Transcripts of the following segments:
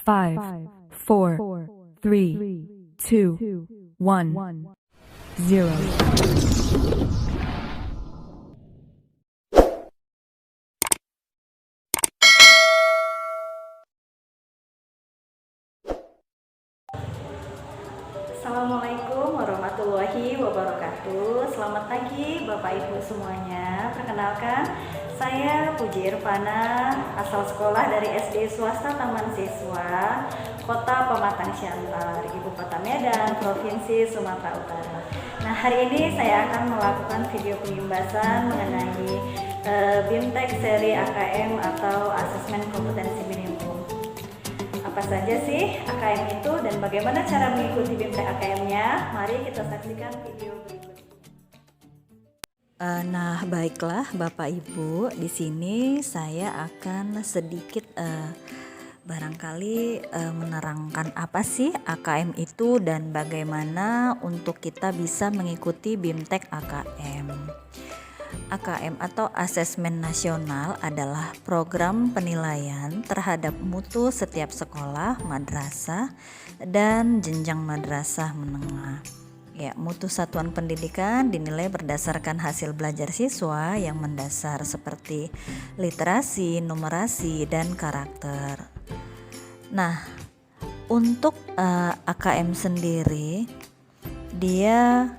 5, 4, 3, 2, 1, 0. Assalamualaikum warahmatullahi wabarakatuh. Selamat pagi Bapak Ibu semuanya. Perkenalkan, saya Puji Irfana, asal sekolah dari SD swasta Taman Siswa, Kota Pematang Siantar, Ibu Kota Medan, Provinsi Sumatera Utara. Nah, hari ini saya akan melakukan video pengimbasan mengenai BIMTEK seri AKM atau Asesmen Kompetensi Minimum. Apa saja sih AKM itu dan bagaimana cara mengikuti BIMTEK AKM-nya? Mari kita saksikan video berikut. Nah, baiklah Bapak Ibu, di sini saya akan sedikit barangkali menerangkan apa sih AKM itu dan bagaimana untuk kita bisa mengikuti BIMTEK AKM. AKM atau Asesmen Nasional adalah program penilaian terhadap mutu setiap sekolah, madrasah, dan jenjang madrasah menengah. Ya, mutu satuan pendidikan dinilai berdasarkan hasil belajar siswa yang mendasar seperti literasi, numerasi, dan karakter. Nah, untuk AKM sendiri, dia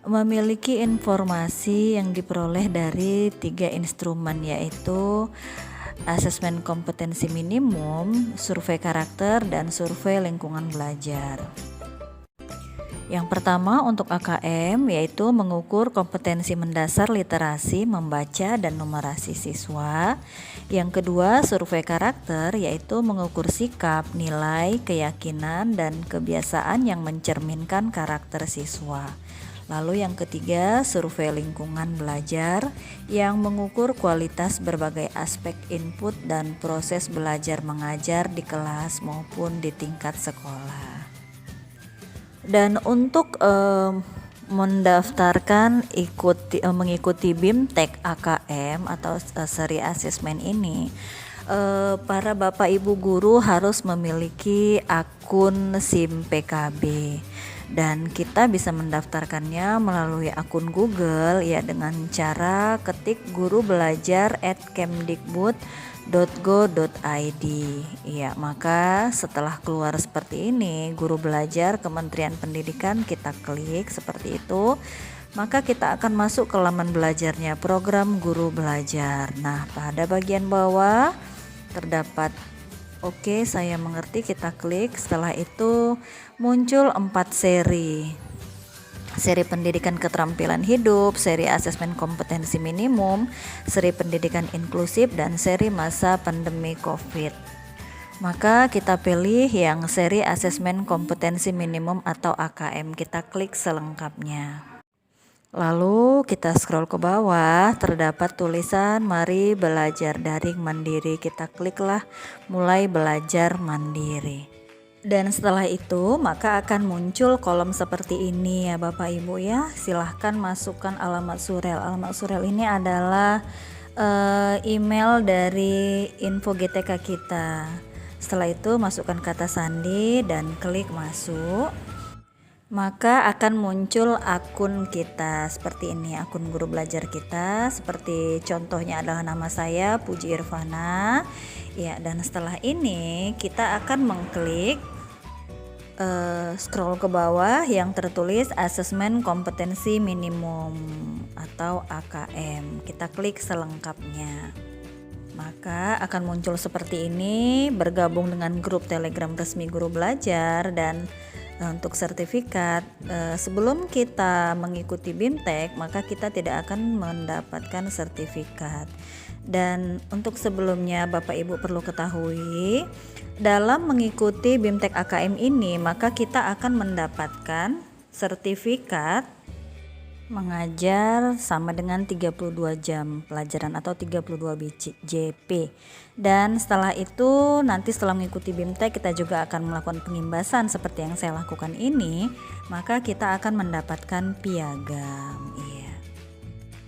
memiliki informasi yang diperoleh dari 3 instrumen, yaitu asesmen kompetensi minimum, survei karakter, dan survei lingkungan belajar. Yang pertama untuk AKM yaitu mengukur kompetensi mendasar literasi, membaca, dan numerasi siswa. Yang kedua survei karakter yaitu mengukur sikap, nilai, keyakinan, dan kebiasaan yang mencerminkan karakter siswa. Lalu yang ketiga, survei lingkungan belajar yang mengukur kualitas berbagai aspek input dan proses belajar mengajar di kelas maupun di tingkat sekolah. Dan untuk mendaftarkan mengikuti BIMTEK AKM atau seri asesmen ini, para Bapak Ibu guru harus memiliki akun SIM PKB. Dan kita bisa mendaftarkannya melalui akun Google ya dengan cara ketik gurubelajar@kemdikbud.go.id. Ya, maka setelah keluar seperti ini, Guru Belajar Kementerian Pendidikan kita klik seperti itu. Maka kita akan masuk ke laman belajarnya program Guru Belajar. Nah, pada bagian bawah terdapat Oke, saya mengerti, kita klik. Setelah itu muncul 4 seri. Seri pendidikan keterampilan hidup, seri asesmen kompetensi minimum, seri pendidikan inklusif, dan seri masa pandemi COVID. Maka kita pilih yang seri asesmen kompetensi minimum atau AKM. Kita klik selengkapnya. Lalu kita scroll ke bawah, terdapat tulisan mari belajar daring mandiri. Kita kliklah mulai belajar mandiri. Dan setelah itu maka akan muncul kolom seperti ini ya Bapak Ibu ya. Silahkan masukkan alamat surel. Alamat surel ini adalah email dari info GTK kita. Setelah itu masukkan kata sandi dan klik masuk. Maka akan muncul akun kita seperti ini, akun guru belajar kita. Seperti contohnya adalah nama saya Puji Irfana. Ya, dan setelah ini kita akan mengklik scroll ke bawah yang tertulis asesmen kompetensi minimum atau AKM. Kita klik selengkapnya. Maka akan muncul seperti ini, bergabung dengan grup Telegram resmi Guru Belajar. Dan untuk sertifikat, sebelum kita mengikuti BIMTEK maka kita tidak akan mendapatkan sertifikat. Dan untuk sebelumnya Bapak Ibu perlu ketahui, dalam mengikuti BIMTEK AKM ini maka kita akan mendapatkan sertifikat mengajar sama dengan 32 jam pelajaran atau 32 JP. Dan setelah itu nanti setelah mengikuti BIMTEK kita juga akan melakukan pengimbasan seperti yang saya lakukan ini, maka kita akan mendapatkan piagam. Iya.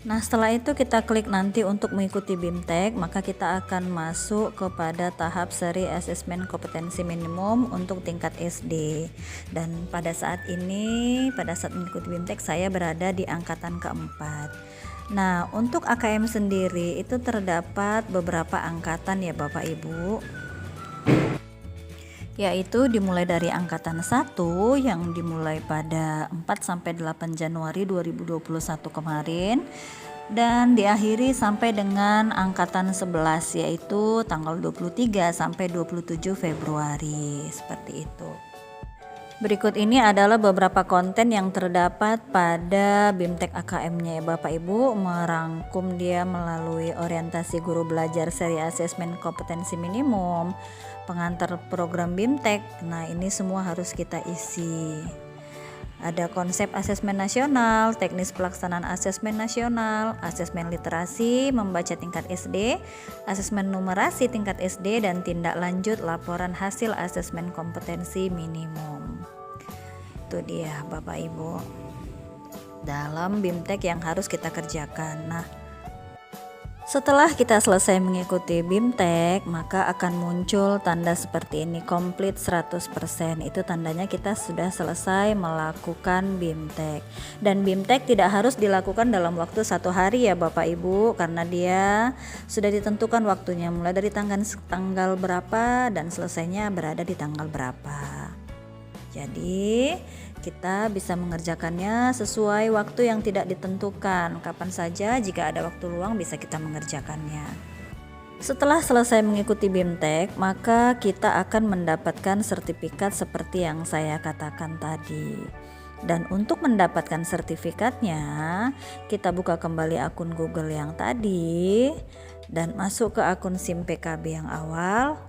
Nah, setelah itu kita klik nanti untuk mengikuti BIMTEK, maka kita akan masuk kepada tahap seri asesmen kompetensi minimum untuk tingkat SD. Dan pada saat ini, pada saat mengikuti BIMTEK, saya berada di angkatan keempat. Nah, untuk AKM sendiri itu terdapat beberapa angkatan ya Bapak Ibu, yaitu dimulai dari angkatan 1 yang dimulai pada 4-8 Januari 2021 kemarin, dan diakhiri sampai dengan angkatan 11 yaitu tanggal 23 sampai 27 Februari, seperti itu. Berikut ini adalah beberapa konten yang terdapat pada BIMTEK AKM-nya ya Bapak Ibu, merangkum dia melalui orientasi guru belajar seri asesmen kompetensi minimum, pengantar program BIMTEK. Nah, ini semua harus kita isi. Ada konsep asesmen nasional, teknis pelaksanaan asesmen nasional, asesmen literasi membaca tingkat SD, asesmen numerasi tingkat SD, dan tindak lanjut laporan hasil asesmen kompetensi minimum. Itu dia Bapak Ibu dalam BIMTEK yang harus kita kerjakan. Nah, setelah kita selesai mengikuti BIMTEK, maka akan muncul tanda seperti ini, komplit 100%. Itu tandanya kita sudah selesai melakukan BIMTEK. Dan BIMTEK tidak harus dilakukan dalam waktu 1 hari ya Bapak Ibu, karena dia sudah ditentukan waktunya, mulai dari tanggal berapa dan selesainya berada di tanggal berapa. Jadi kita bisa mengerjakannya sesuai waktu yang tidak ditentukan. Kapan saja jika ada waktu luang bisa kita mengerjakannya. Setelah selesai mengikuti BIMTEK, maka kita akan mendapatkan sertifikat seperti yang saya katakan tadi. Dan untuk mendapatkan sertifikatnya, kita buka kembali akun Google yang tadi dan masuk ke akun SIM PKB yang awal.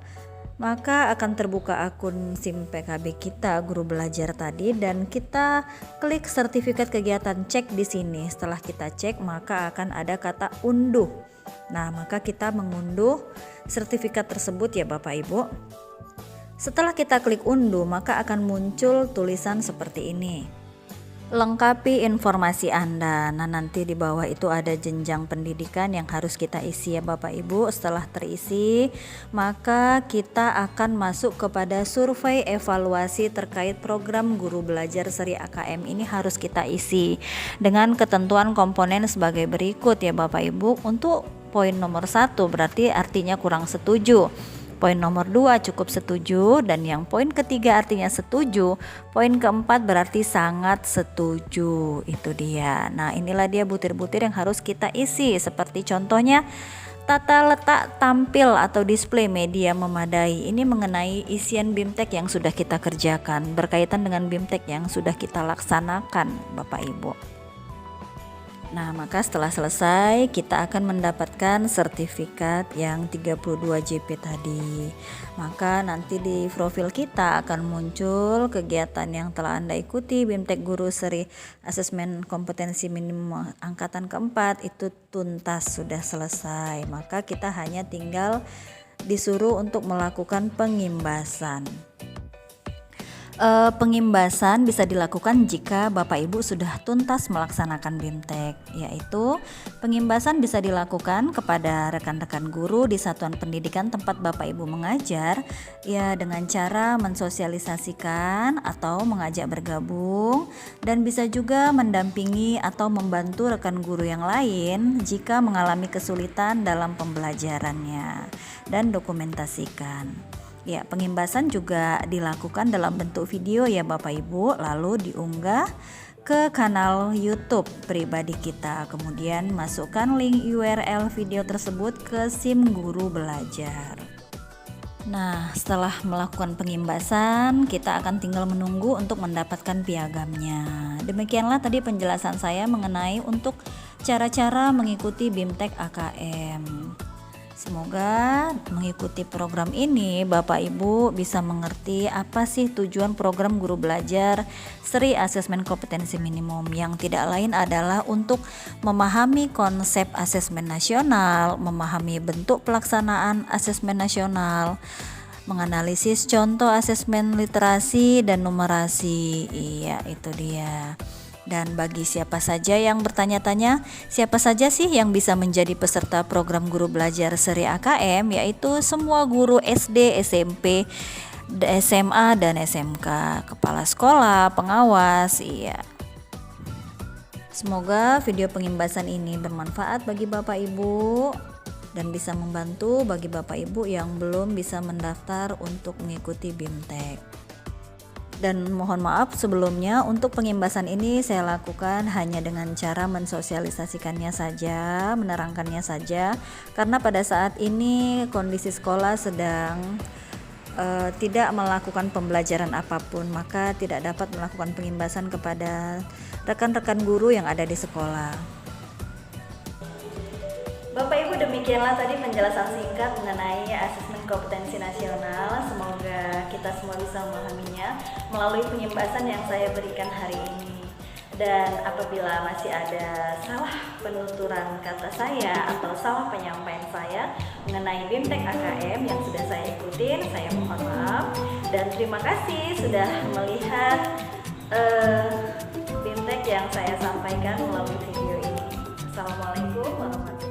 Maka akan terbuka akun SIM PKB kita guru belajar tadi, dan kita klik sertifikat kegiatan, cek di sini. Setelah kita cek, maka akan ada kata unduh. Nah, maka kita mengunduh sertifikat tersebut ya Bapak Ibu. Setelah kita klik unduh, maka akan muncul tulisan seperti ini. Lengkapi informasi Anda. Nah, nanti di bawah itu ada jenjang pendidikan yang harus kita isi ya Bapak Ibu. Setelah terisi, maka kita akan masuk kepada survei evaluasi terkait program guru belajar seri AKM. Ini harus kita isi dengan ketentuan komponen sebagai berikut ya Bapak Ibu. Untuk poin nomor 1 berarti artinya kurang setuju. Poin nomor 2 cukup setuju, dan yang poin ketiga artinya setuju. Poin keempat berarti sangat setuju. Itu dia. Nah, inilah dia butir-butir yang harus kita isi. Seperti contohnya tata letak tampil atau display media memadai. Ini mengenai isian BIMTEK yang sudah kita kerjakan, berkaitan dengan BIMTEK yang sudah kita laksanakan Bapak Ibu. Nah, maka setelah selesai kita akan mendapatkan sertifikat yang 32 JP tadi. Maka nanti di profil kita akan muncul kegiatan yang telah Anda ikuti BIMTEK Guru Seri Asesmen Kompetensi Minimum Angkatan keempat itu tuntas, sudah selesai. Maka kita hanya tinggal disuruh untuk melakukan pengimbasan. Pengimbasan bisa dilakukan jika Bapak Ibu sudah tuntas melaksanakan BIMTEK, yaitu pengimbasan bisa dilakukan kepada rekan-rekan guru di satuan pendidikan tempat Bapak Ibu mengajar, ya, dengan cara mensosialisasikan atau mengajak bergabung, dan bisa juga mendampingi atau membantu rekan guru yang lain jika mengalami kesulitan dalam pembelajarannya, dan dokumentasikan. Ya, pengimbasan juga dilakukan dalam bentuk video ya Bapak Ibu, lalu diunggah ke kanal YouTube pribadi kita. Kemudian masukkan link URL video tersebut ke SIM Guru Belajar. Nah, setelah melakukan pengimbasan, kita akan tinggal menunggu untuk mendapatkan piagamnya. Demikianlah tadi penjelasan saya mengenai untuk cara-cara mengikuti BIMTEK AKM. Semoga mengikuti program ini Bapak Ibu bisa mengerti apa sih tujuan program guru belajar seri asesmen kompetensi minimum, yang tidak lain adalah untuk memahami konsep asesmen nasional, memahami bentuk pelaksanaan asesmen nasional, menganalisis contoh asesmen literasi dan numerasi. Iya, itu dia. Dan bagi siapa saja yang bertanya-tanya, siapa saja sih yang bisa menjadi peserta program guru belajar seri AKM, yaitu semua guru SD, SMP, SMA, dan SMK, kepala sekolah, pengawas, iya. Semoga video pengimbasan ini bermanfaat bagi Bapak Ibu dan bisa membantu bagi Bapak Ibu yang belum bisa mendaftar untuk mengikuti BIMTEK. Dan mohon maaf sebelumnya, untuk pengimbasan ini saya lakukan hanya dengan cara mensosialisasikannya saja, menerangkannya saja, karena pada saat ini kondisi sekolah sedang tidak melakukan pembelajaran apapun, maka tidak dapat melakukan pengimbasan kepada rekan-rekan guru yang ada di sekolah. Bapak Ibu, demikianlah tadi penjelasan singkat mengenai asesmen kompetensi nasional. Semoga kita semua bisa memahaminya melalui pengimbasan yang saya berikan hari ini. Dan apabila masih ada salah penuturan kata saya atau salah penyampaian saya mengenai BIMTEK AKM yang sudah saya ikutin, saya mohon maaf. Dan terima kasih sudah melihat BIMTEK yang saya sampaikan melalui video ini. Assalamualaikum warahmatullahi wabarakatuh.